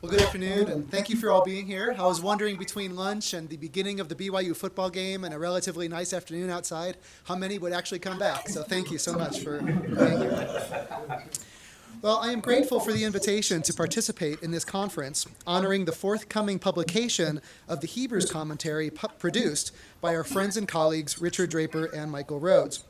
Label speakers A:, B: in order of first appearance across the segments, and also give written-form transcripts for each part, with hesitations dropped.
A: Well, good afternoon, and thank you for all being here. I was wondering between lunch and the beginning of the BYU football game and a relatively nice afternoon outside, how many would actually come back. So thank you so much for being here. Well, I am grateful for the invitation to participate in this conference, honoring the forthcoming publication of the Hebrews commentary produced by our friends and colleagues Richard Draper and Michael Rhodes.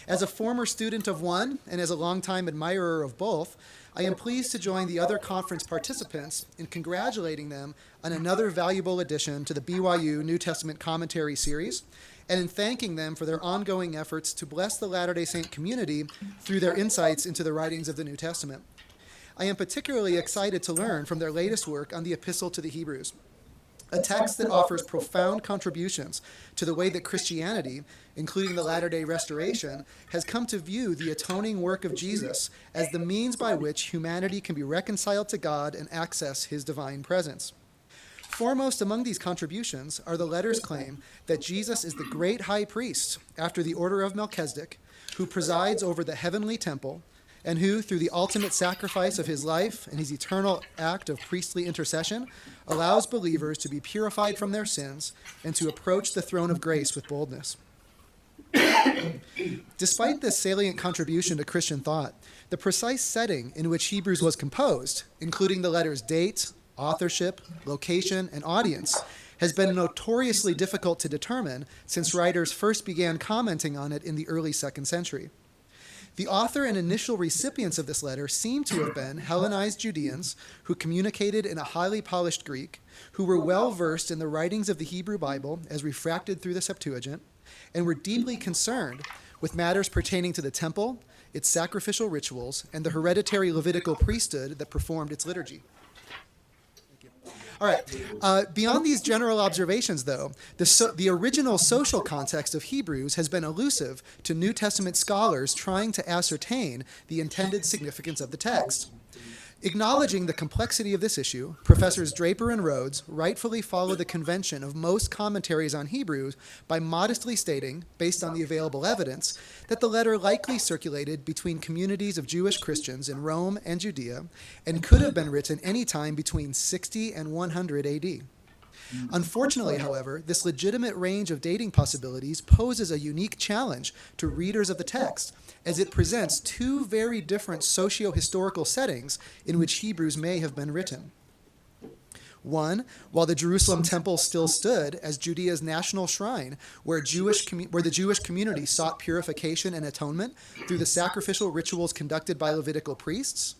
A: As a former student of one and as a longtime admirer of both, I am pleased to join the other conference participants in congratulating them on another valuable addition to the BYU New Testament Commentary series, and in thanking them for their ongoing efforts to bless the Latter-day Saint community through their insights into the writings of the New Testament. I am particularly excited to learn from their latest work on the Epistle to the Hebrews, a text that offers profound contributions to the way that Christianity, including the Latter-day Restoration, has come to view the atoning work of Jesus as the means by which humanity can be reconciled to God and access his divine presence. Foremost among these contributions are the letter's claim that Jesus is the great high priest after the order of Melchizedek, who presides over the heavenly temple, and who, through the ultimate sacrifice of his life and his eternal act of priestly intercession, allows believers to be purified from their sins and to approach the throne of grace with boldness. Despite this salient contribution to Christian thought, the precise setting in which Hebrews was composed, including the letter's date, authorship, location, and audience, has been notoriously difficult to determine since writers first began commenting on it in the early 2nd century. The author and initial recipients of this letter seem to have been Hellenized Judeans who communicated in a highly polished Greek, who were well versed in the writings of the Hebrew Bible as refracted through the Septuagint, and were deeply concerned with matters pertaining to the temple, its sacrificial rituals, and the hereditary Levitical priesthood that performed its liturgy. All right. Beyond these general observations, though, the original social context of Hebrews has been elusive to New Testament scholars trying to ascertain the intended significance of the text. Acknowledging the complexity of this issue, Professors Draper and Rhodes rightfully follow the convention of most commentaries on Hebrews by modestly stating, based on the available evidence, that the letter likely circulated between communities of Jewish Christians in Rome and Judea and could have been written any time between 60 and 100 AD. Unfortunately, however, this legitimate range of dating possibilities poses a unique challenge to readers of the text, as it presents two very different socio-historical settings in which Hebrews may have been written. One, while the Jerusalem temple still stood as Judea's national shrine, where the Jewish community sought purification and atonement through the sacrificial rituals conducted by Levitical priests,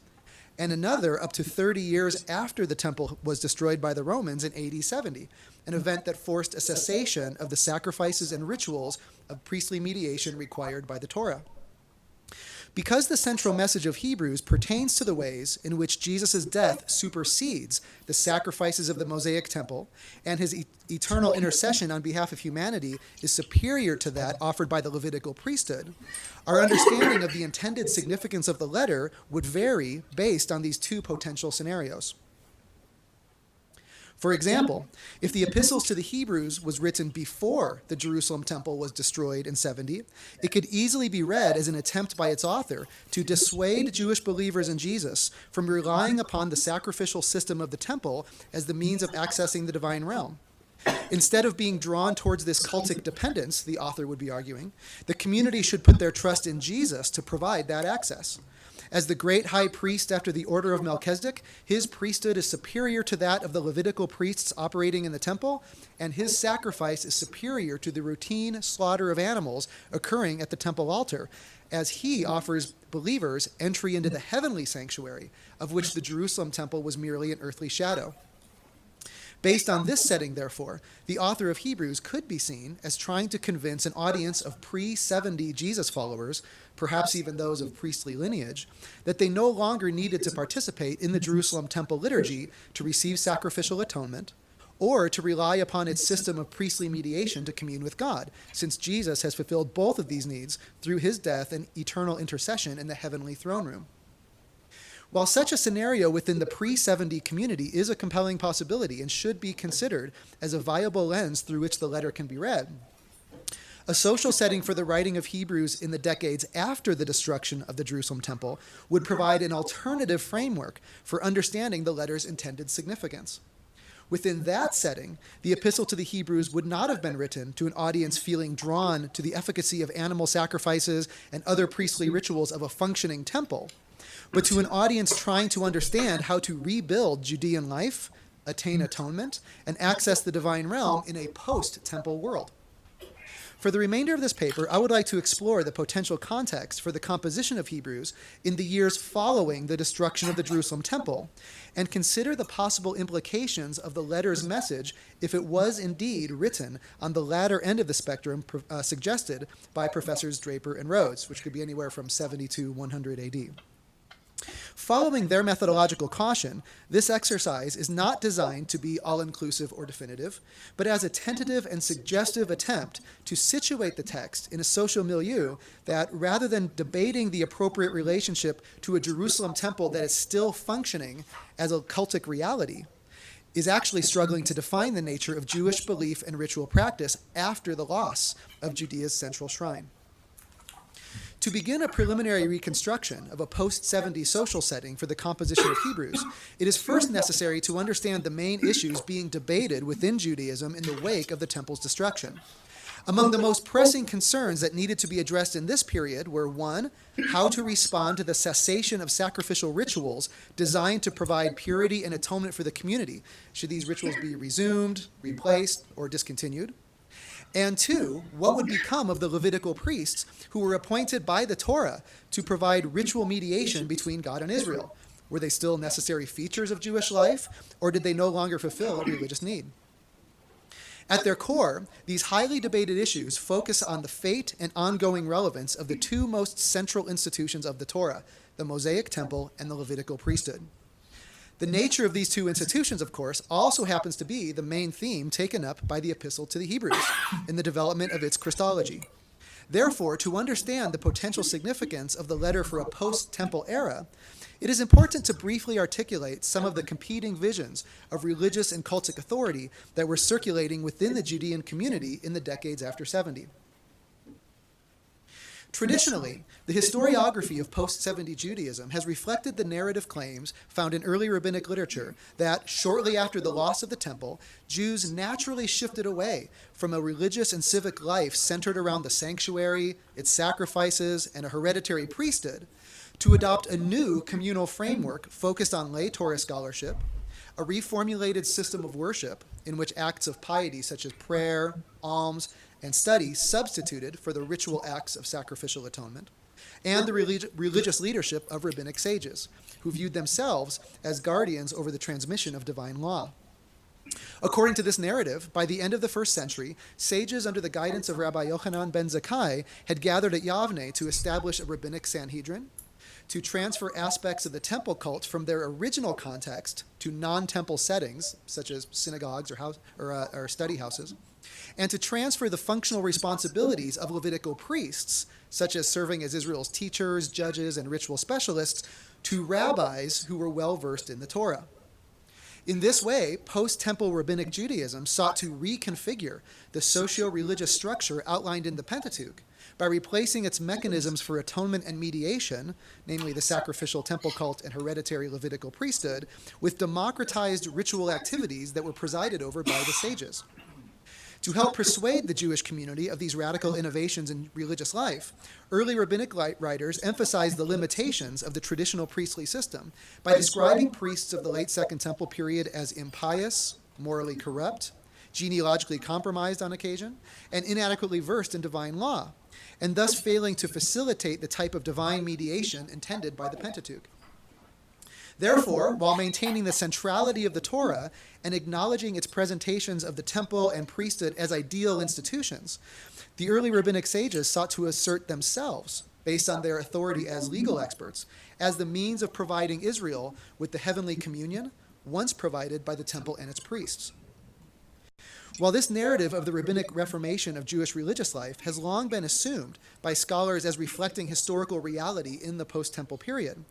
A: and another up to 30 years after the temple was destroyed by the Romans in AD 70, an event that forced a cessation of the sacrifices and rituals of priestly mediation required by the Torah. Because the central message of Hebrews pertains to the ways in which Jesus' death supersedes the sacrifices of the Mosaic temple, and his eternal intercession on behalf of humanity is superior to that offered by the Levitical priesthood, our understanding of the intended significance of the letter would vary based on these two potential scenarios. For example, if the epistles to the Hebrews was written before the Jerusalem temple was destroyed in 70, it could easily be read as an attempt by its author to dissuade Jewish believers in Jesus from relying upon the sacrificial system of the temple as the means of accessing the divine realm. Instead of being drawn towards this cultic dependence, the author would be arguing, the community should put their trust in Jesus to provide that access. As the great high priest after the order of Melchizedek, his priesthood is superior to that of the Levitical priests operating in the temple, and his sacrifice is superior to the routine slaughter of animals occurring at the temple altar, as he offers believers entry into the heavenly sanctuary, of which the Jerusalem temple was merely an earthly shadow. Based on this setting, therefore, the author of Hebrews could be seen as trying to convince an audience of pre-70 Jesus followers, perhaps even those of priestly lineage, that they no longer needed to participate in the Jerusalem temple liturgy to receive sacrificial atonement, or to rely upon its system of priestly mediation to commune with God, since Jesus has fulfilled both of these needs through his death and eternal intercession in the heavenly throne room. While such a scenario within the pre-70 community is a compelling possibility and should be considered as a viable lens through which the letter can be read, A social setting for the writing of Hebrews in the decades after the destruction of the Jerusalem temple would provide an alternative framework for understanding the letter's intended significance. Within that setting, the Epistle to the Hebrews would not have been written to an audience feeling drawn to the efficacy of animal sacrifices and other priestly rituals of a functioning temple, but to an audience trying to understand how to rebuild Judean life, attain atonement, and access the divine realm in a post-temple world. For the remainder of this paper, I would like to explore the potential context for the composition of Hebrews in the years following the destruction of the Jerusalem temple, and consider the possible implications of the letter's message if it was indeed written on the latter end of the spectrum suggested by Professors Draper and Rhodes, which could be anywhere from 70 to 100 AD. Following their methodological caution, this exercise is not designed to be all-inclusive or definitive, but as a tentative and suggestive attempt to situate the text in a social milieu that, rather than debating the appropriate relationship to a Jerusalem temple that is still functioning as a cultic reality, is actually struggling to define the nature of Jewish belief and ritual practice after the loss of Judea's central shrine. To begin a preliminary reconstruction of a post-70 social setting for the composition of Hebrews, it is first necessary to understand the main issues being debated within Judaism in the wake of the temple's destruction. Among the most pressing concerns that needed to be addressed in this period were, 1, how to respond to the cessation of sacrificial rituals designed to provide purity and atonement for the community. Should these rituals be resumed, replaced, or discontinued? And 2, what would become of the Levitical priests who were appointed by the Torah to provide ritual mediation between God and Israel? Were they still necessary features of Jewish life, or did they no longer fulfill a religious need? At their core, these highly debated issues focus on the fate and ongoing relevance of the two most central institutions of the Torah, the Mosaic Temple and the Levitical priesthood. The nature of these two institutions, of course, also happens to be the main theme taken up by the Epistle to the Hebrews in the development of its Christology. Therefore, to understand the potential significance of the letter for a post-temple era, it is important to briefly articulate some of the competing visions of religious and cultic authority that were circulating within the Judean community in the decades after 70. Traditionally, the historiography of post-70 Judaism has reflected the narrative claims found in early rabbinic literature that, shortly after the loss of the temple, Jews naturally shifted away from a religious and civic life centered around the sanctuary, its sacrifices, and a hereditary priesthood, to adopt a new communal framework focused on lay Torah scholarship, a reformulated system of worship in which acts of piety such as prayer, alms, and study substituted for the ritual acts of sacrificial atonement, and the religious leadership of rabbinic sages, who viewed themselves as guardians over the transmission of divine law. According to this narrative, by the end of the first century, sages under the guidance of Rabbi Yochanan ben Zakkai had gathered at Yavne to establish a rabbinic Sanhedrin, to transfer aspects of the temple cult from their original context to non-temple settings, such as synagogues or study houses, and to transfer the functional responsibilities of Levitical priests, such as serving as Israel's teachers, judges, and ritual specialists, to rabbis who were well-versed in the Torah. In this way, post-temple rabbinic Judaism sought to reconfigure the socio-religious structure outlined in the Pentateuch by replacing its mechanisms for atonement and mediation, namely the sacrificial temple cult and hereditary Levitical priesthood, with democratized ritual activities that were presided over by the sages. To help persuade the Jewish community of these radical innovations in religious life, early rabbinic writers emphasized the limitations of the traditional priestly system by describing priests of the late Second Temple period as impious, morally corrupt, genealogically compromised on occasion, and inadequately versed in divine law, and thus failing to facilitate the type of divine mediation intended by the Pentateuch. Therefore, while maintaining the centrality of the Torah and acknowledging its presentations of the temple and priesthood as ideal institutions, the early rabbinic sages sought to assert themselves, based on their authority as legal experts, as the means of providing Israel with the heavenly communion once provided by the temple and its priests. While this narrative of the rabbinic reformation of Jewish religious life has long been assumed by scholars as reflecting historical reality in the post-temple period,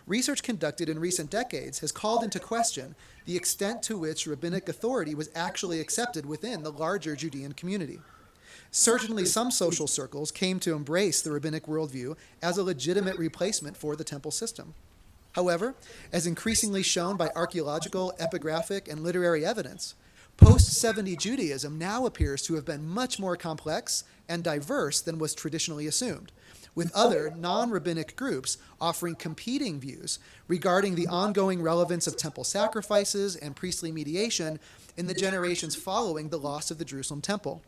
A: research conducted in recent decades has called into question the extent to which rabbinic authority was actually accepted within the larger Judean community. Certainly some social circles came to embrace the rabbinic worldview as a legitimate replacement for the temple system. However, as increasingly shown by archaeological, epigraphic, and literary evidence, post-70 Judaism now appears to have been much more complex and diverse than was traditionally assumed, with other non-rabbinic groups offering competing views regarding the ongoing relevance of temple sacrifices and priestly mediation in the generations following the loss of the Jerusalem temple.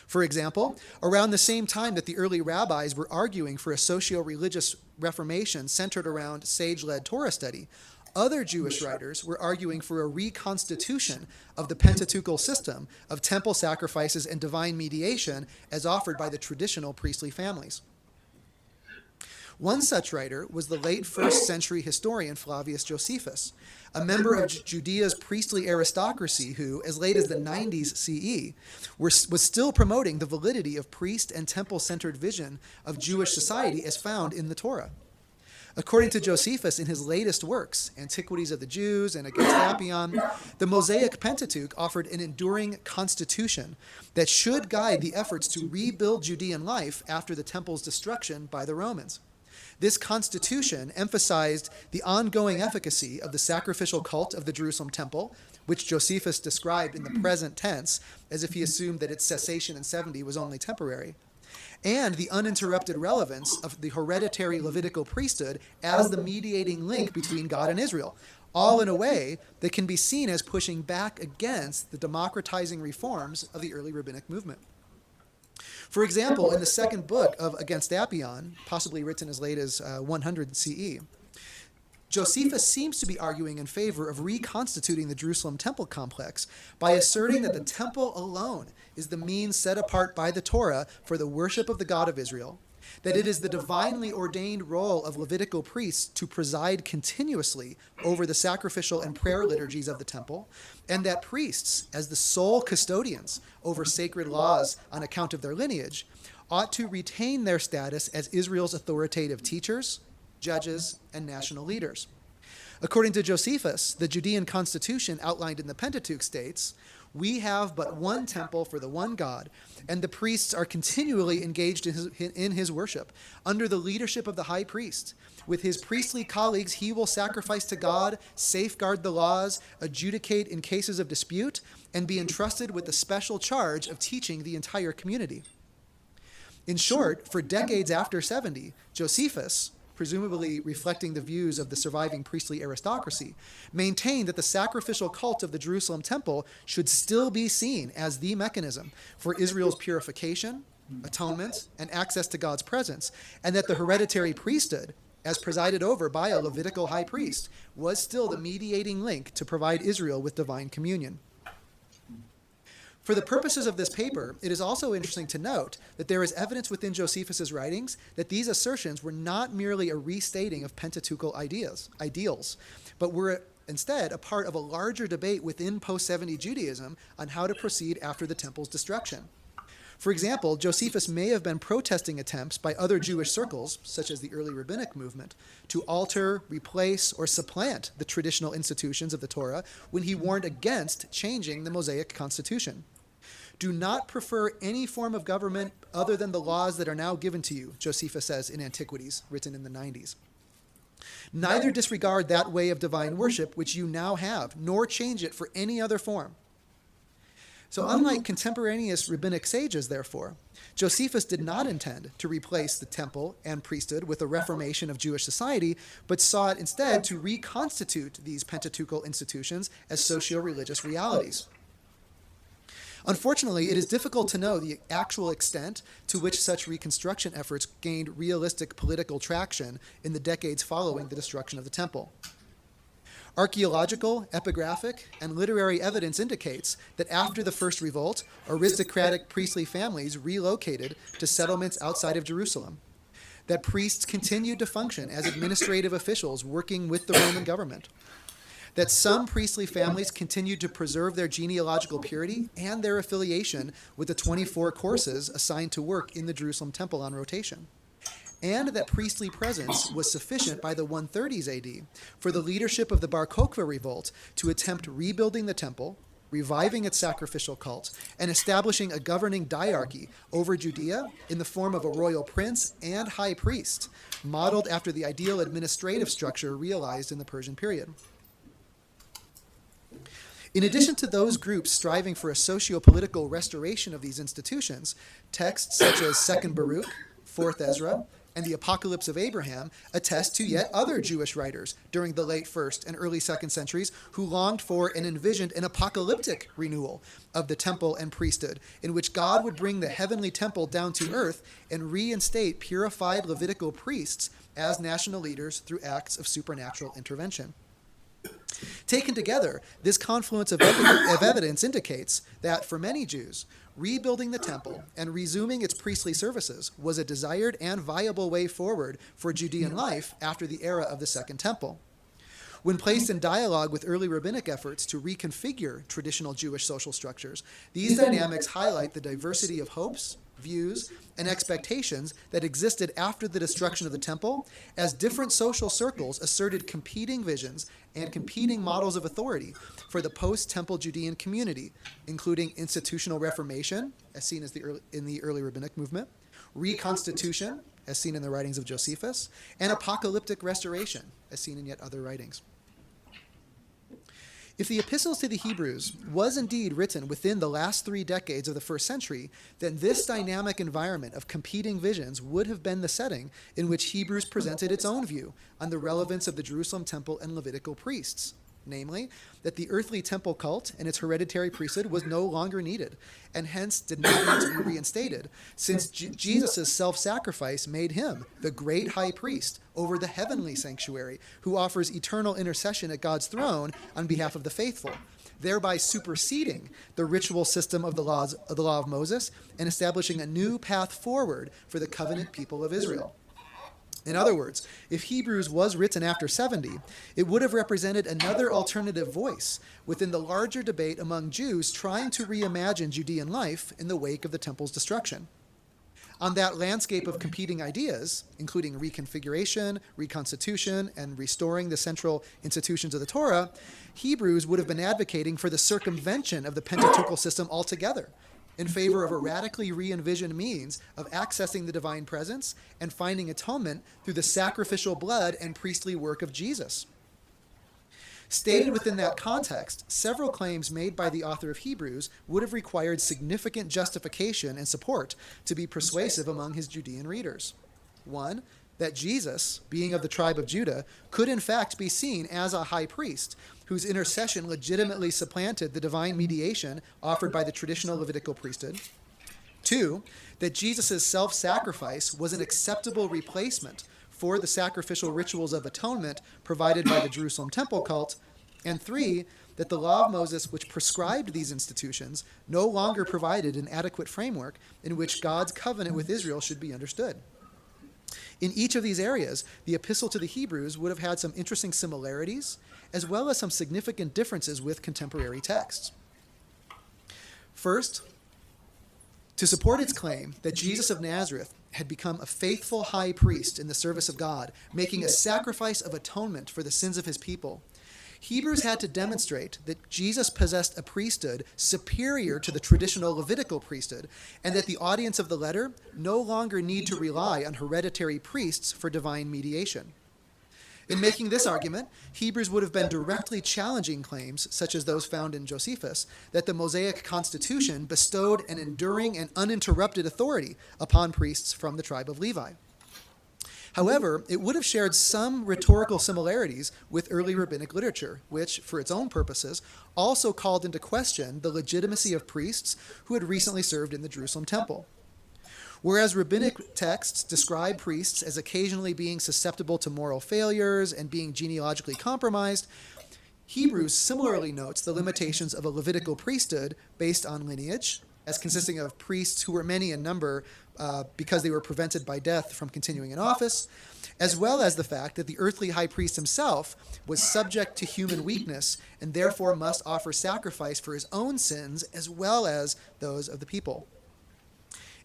A: For example, around the same time that the early rabbis were arguing for a socio-religious reformation centered around sage-led Torah study, other Jewish writers were arguing for a reconstitution of the Pentateuchal system of temple sacrifices and divine mediation as offered by the traditional priestly families. One such writer was the late 1st century historian Flavius Josephus, a member of Judea's priestly aristocracy who, as late as the 90s CE, was still promoting the validity of priest and temple-centered vision of Jewish society as found in the Torah. According to Josephus in his latest works, Antiquities of the Jews and Against Apion, the Mosaic Pentateuch offered an enduring constitution that should guide the efforts to rebuild Judean life after the temple's destruction by the Romans. This constitution emphasized the ongoing efficacy of the sacrificial cult of the Jerusalem temple, which Josephus described in the present tense as if he assumed that its cessation in 70 was only temporary, and the uninterrupted relevance of the hereditary Levitical priesthood as the mediating link between God and Israel, all in a way that can be seen as pushing back against the democratizing reforms of the early rabbinic movement. For example, in the second book of Against Apion, possibly written as late as 100 CE, Josephus seems to be arguing in favor of reconstituting the Jerusalem temple complex by asserting that the temple alone is the means set apart by the Torah for the worship of the God of Israel, that it is the divinely ordained role of Levitical priests to preside continuously over the sacrificial and prayer liturgies of the temple, and that priests, as the sole custodians over sacred laws on account of their lineage, ought to retain their status as Israel's authoritative teachers, judges, and national leaders. According to Josephus, the Judean constitution outlined in the Pentateuch states, "We have but one temple for the one God, and the priests are continually engaged in his worship, under the leadership of the high priest. With his priestly colleagues, he will sacrifice to God, safeguard the laws, adjudicate in cases of dispute, and be entrusted with the special charge of teaching the entire community." In short, for decades after 70, Josephus, presumably reflecting the views of the surviving priestly aristocracy, maintained that the sacrificial cult of the Jerusalem temple should still be seen as the mechanism for Israel's purification, atonement, and access to God's presence, and that the hereditary priesthood, as presided over by a Levitical high priest, was still the mediating link to provide Israel with divine communion. For the purposes of this paper, it is also interesting to note that there is evidence within Josephus's writings that these assertions were not merely a restating of Pentateuchal ideals, but were instead a part of a larger debate within post-70 Judaism on how to proceed after the temple's destruction. For example, Josephus may have been protesting attempts by other Jewish circles, such as the early rabbinic movement, to alter, replace, or supplant the traditional institutions of the Torah when he warned against changing the Mosaic constitution. "Do not prefer any form of government other than the laws that are now given to you," Josephus says in Antiquities, written in the 90s. "Neither disregard that way of divine worship which you now have, nor change it for any other form." So unlike contemporaneous rabbinic sages, therefore, Josephus did not intend to replace the temple and priesthood with a reformation of Jewish society, but sought instead to reconstitute these Pentateuchal institutions as socio-religious realities. Unfortunately, it is difficult to know the actual extent to which such reconstruction efforts gained realistic political traction in the decades following the destruction of the temple. Archaeological, epigraphic, and literary evidence indicates that after the first revolt, aristocratic priestly families relocated to settlements outside of Jerusalem, that priests continued to function as administrative officials working with the Roman government, that some priestly families continued to preserve their genealogical purity and their affiliation with the 24 courses assigned to work in the Jerusalem temple on rotation, and that priestly presence was sufficient by the 130s AD for the leadership of the Bar Kokhba revolt to attempt rebuilding the temple, reviving its sacrificial cult, and establishing a governing diarchy over Judea in the form of a royal prince and high priest, modeled after the ideal administrative structure realized in the Persian period. In addition to those groups striving for a socio-political restoration of these institutions, texts such as 2nd Baruch, 4th Ezra, and the Apocalypse of Abraham attest to yet other Jewish writers during the late 1st and early 2nd centuries who longed for and envisioned an apocalyptic renewal of the temple and priesthood, in which God would bring the heavenly temple down to earth and reinstate purified Levitical priests as national leaders through acts of supernatural intervention. Taken together, this confluence of evidence indicates that for many Jews, rebuilding the temple and resuming its priestly services was a desired and viable way forward for Judean life after the era of the Second Temple. When placed in dialogue with early rabbinic efforts to reconfigure traditional Jewish social structures, these dynamics highlight the diversity of hopes, views, and expectations that existed after the destruction of the temple, as different social circles asserted competing visions and competing models of authority for the post-temple Judean community, including institutional reformation, as seen in the early rabbinic movement, reconstitution, as seen in the writings of Josephus, and apocalyptic restoration, as seen in yet other writings. If the epistles to the Hebrews was indeed written within the last 3 decades of the first century, then this dynamic environment of competing visions would have been the setting in which Hebrews presented its own view on the relevance of the Jerusalem temple and Levitical priests, namely, that the earthly temple cult and its hereditary priesthood was no longer needed, and hence did not need to be reinstated, since Jesus' self-sacrifice made him the great high priest over the heavenly sanctuary, who offers eternal intercession at God's throne on behalf of the faithful, thereby superseding the ritual system of the law of Moses and establishing a new path forward for the covenant people of Israel. In other words, if Hebrews was written after 70, it would have represented another alternative voice within the larger debate among Jews trying to reimagine Judean life in the wake of the temple's destruction. On that landscape of competing ideas, including reconfiguration, reconstitution, and restoring the central institutions of the Torah, Hebrews would have been advocating for the circumvention of the Pentateuchal system altogether, in favor of a radically re-envisioned means of accessing the divine presence and finding atonement through the sacrificial blood and priestly work of Jesus. Stated within that context, several claims made by the author of Hebrews would have required significant justification and support to be persuasive among his Judean readers. One, that Jesus, being of the tribe of Judah, could in fact be seen as a high priest, whose intercession legitimately supplanted the divine mediation offered by the traditional Levitical priesthood. Two, that Jesus' self-sacrifice was an acceptable replacement for the sacrificial rituals of atonement provided by the Jerusalem temple cult. And three, that the law of Moses, which prescribed these institutions, no longer provided an adequate framework in which God's covenant with Israel should be understood. In each of these areas, the epistle to the Hebrews would have had some interesting similarities, as well as some significant differences with contemporary texts. First, to support its claim that Jesus of Nazareth had become a faithful high priest in the service of God, making a sacrifice of atonement for the sins of his people, Hebrews had to demonstrate that Jesus possessed a priesthood superior to the traditional Levitical priesthood, and that the audience of the letter no longer need to rely on hereditary priests for divine mediation. In making this argument, Hebrews would have been directly challenging claims, such as those found in Josephus, that the Mosaic Constitution bestowed an enduring and uninterrupted authority upon priests from the tribe of Levi. However, it would have shared some rhetorical similarities with early rabbinic literature, which, for its own purposes, also called into question the legitimacy of priests who had recently served in the Jerusalem temple. Whereas rabbinic texts describe priests as occasionally being susceptible to moral failures and being genealogically compromised, Hebrews similarly notes the limitations of a Levitical priesthood based on lineage, as consisting of priests who were many in number because they were prevented by death from continuing in office, as well as the fact that the earthly high priest himself was subject to human weakness and therefore must offer sacrifice for his own sins as well as those of the people.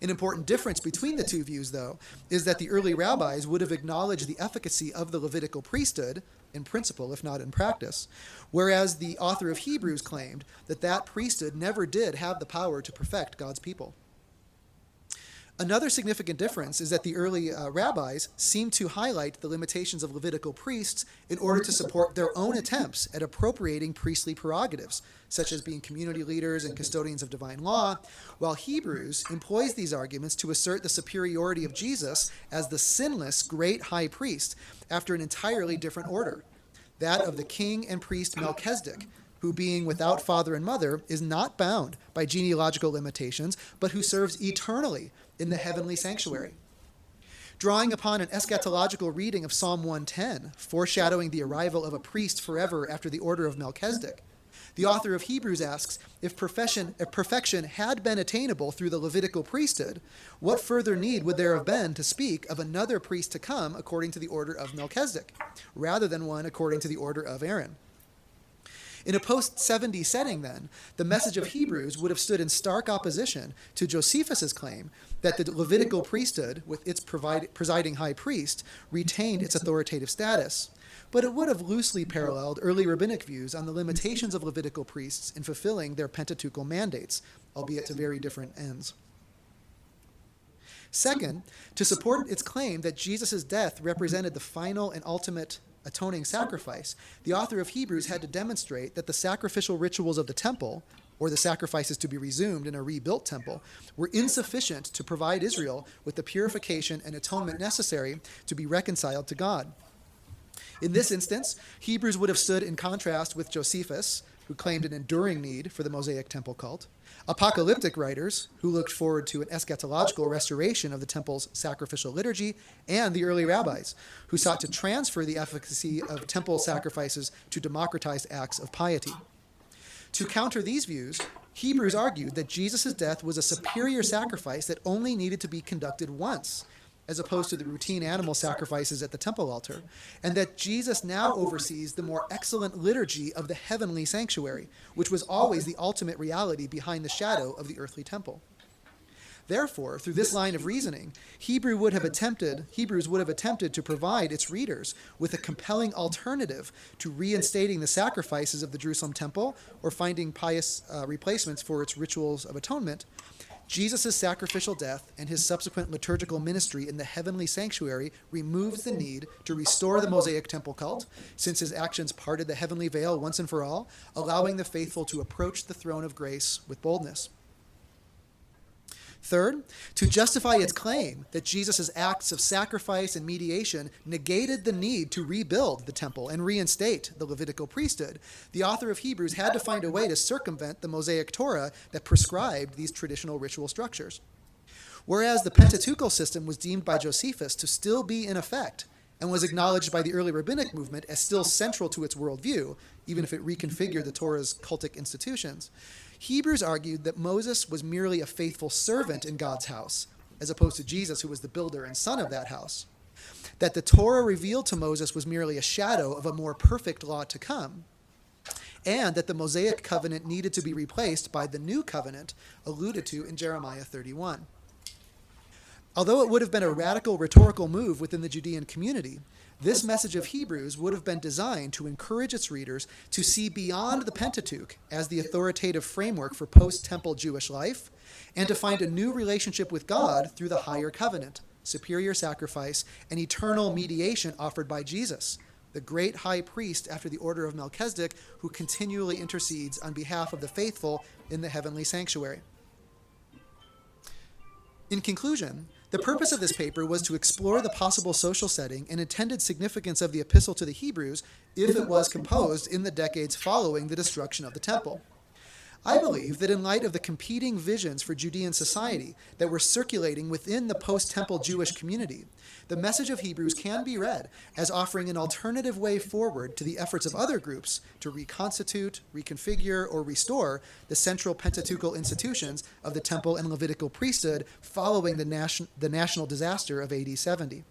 A: An important difference between the two views, though, is that the early rabbis would have acknowledged the efficacy of the Levitical priesthood, in principle, if not in practice, whereas the author of Hebrews claimed that that priesthood never did have the power to perfect God's people. Another significant difference is that the early rabbis seemed to highlight the limitations of Levitical priests in order to support their own attempts at appropriating priestly prerogatives, such as being community leaders and custodians of divine law, while Hebrews employs these arguments to assert the superiority of Jesus as the sinless great high priest after an entirely different order, that of the king and priest Melchizedek, who, being without father and mother, is not bound by genealogical limitations, but who serves eternally in the heavenly sanctuary. Drawing upon an eschatological reading of Psalm 110, foreshadowing the arrival of a priest forever after the order of Melchizedek, the author of Hebrews asks, if perfection had been attainable through the Levitical priesthood, what further need would there have been to speak of another priest to come according to the order of Melchizedek, rather than one according to the order of Aaron? In a post-70 setting, then, the message of Hebrews would have stood in stark opposition to Josephus' claim that the Levitical priesthood, with its presiding high priest, retained its authoritative status. But it would have loosely paralleled early rabbinic views on the limitations of Levitical priests in fulfilling their Pentateuchal mandates, albeit to very different ends. Second, to support its claim that Jesus' death represented the final and ultimate atoning sacrifice, the author of Hebrews had to demonstrate that the sacrificial rituals of the temple, or the sacrifices to be resumed in a rebuilt temple, were insufficient to provide Israel with the purification and atonement necessary to be reconciled to God. In this instance, Hebrews would have stood in contrast with Josephus, who claimed an enduring need for the Mosaic temple cult, apocalyptic writers, who looked forward to an eschatological restoration of the temple's sacrificial liturgy, and the early rabbis, who sought to transfer the efficacy of temple sacrifices to democratized acts of piety. To counter these views, Hebrews argued that Jesus' death was a superior sacrifice that only needed to be conducted once, as opposed to the routine animal sacrifices at the temple altar, and that Jesus now oversees the more excellent liturgy of the heavenly sanctuary, which was always the ultimate reality behind the shadow of the earthly temple. Therefore, through this line of reasoning, Hebrews would have attempted to provide its readers with a compelling alternative to reinstating the sacrifices of the Jerusalem temple or finding pious replacements for its rituals of atonement. Jesus' sacrificial death and his subsequent liturgical ministry in the heavenly sanctuary removes the need to restore the Mosaic temple cult, since his actions parted the heavenly veil once and for all, allowing the faithful to approach the throne of grace with boldness. Third, to justify its claim that Jesus' acts of sacrifice and mediation negated the need to rebuild the temple and reinstate the Levitical priesthood, the author of Hebrews had to find a way to circumvent the Mosaic Torah that prescribed these traditional ritual structures. Whereas the Pentateuchal system was deemed by Josephus to still be in effect, and was acknowledged by the early rabbinic movement as still central to its worldview, even if it reconfigured the Torah's cultic institutions, Hebrews argued that Moses was merely a faithful servant in God's house, as opposed to Jesus, who was the builder and son of that house. That the Torah revealed to Moses was merely a shadow of a more perfect law to come, and that the Mosaic covenant needed to be replaced by the new covenant alluded to in Jeremiah 31. Although it would have been a radical rhetorical move within the Judean community, this message of Hebrews would have been designed to encourage its readers to see beyond the Pentateuch as the authoritative framework for post-temple Jewish life, and to find a new relationship with God through the higher covenant, superior sacrifice, and eternal mediation offered by Jesus, the great high priest after the order of Melchizedek, who continually intercedes on behalf of the faithful in the heavenly sanctuary. In conclusion, the purpose of this paper was to explore the possible social setting and intended significance of the Epistle to the Hebrews if it was composed in the decades following the destruction of the temple. I believe that in light of the competing visions for Judean society that were circulating within the post-temple Jewish community, the message of Hebrews can be read as offering an alternative way forward to the efforts of other groups to reconstitute, reconfigure, or restore the central Pentateuchal institutions of the temple and Levitical priesthood following the national disaster of AD 70.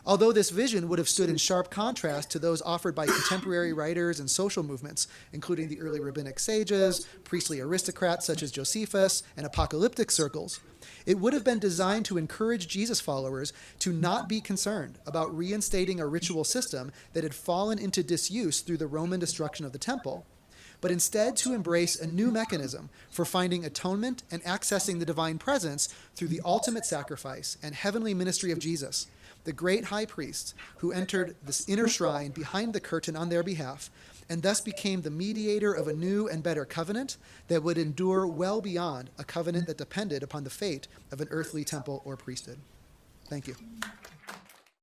A: Although this vision would have stood in sharp contrast to those offered by contemporary writers and social movements, including the early rabbinic sages, priestly aristocrats such as Josephus, and apocalyptic circles, it would have been designed to encourage Jesus followers to not be concerned about reinstating a ritual system that had fallen into disuse through the Roman destruction of the temple, but instead to embrace a new mechanism for finding atonement and accessing the divine presence through the ultimate sacrifice and heavenly ministry of Jesus, the great high priest who entered this inner shrine behind the curtain on their behalf, and thus became the mediator of a new and better covenant that would endure well beyond a covenant that depended upon the fate of an earthly temple or priesthood. Thank you.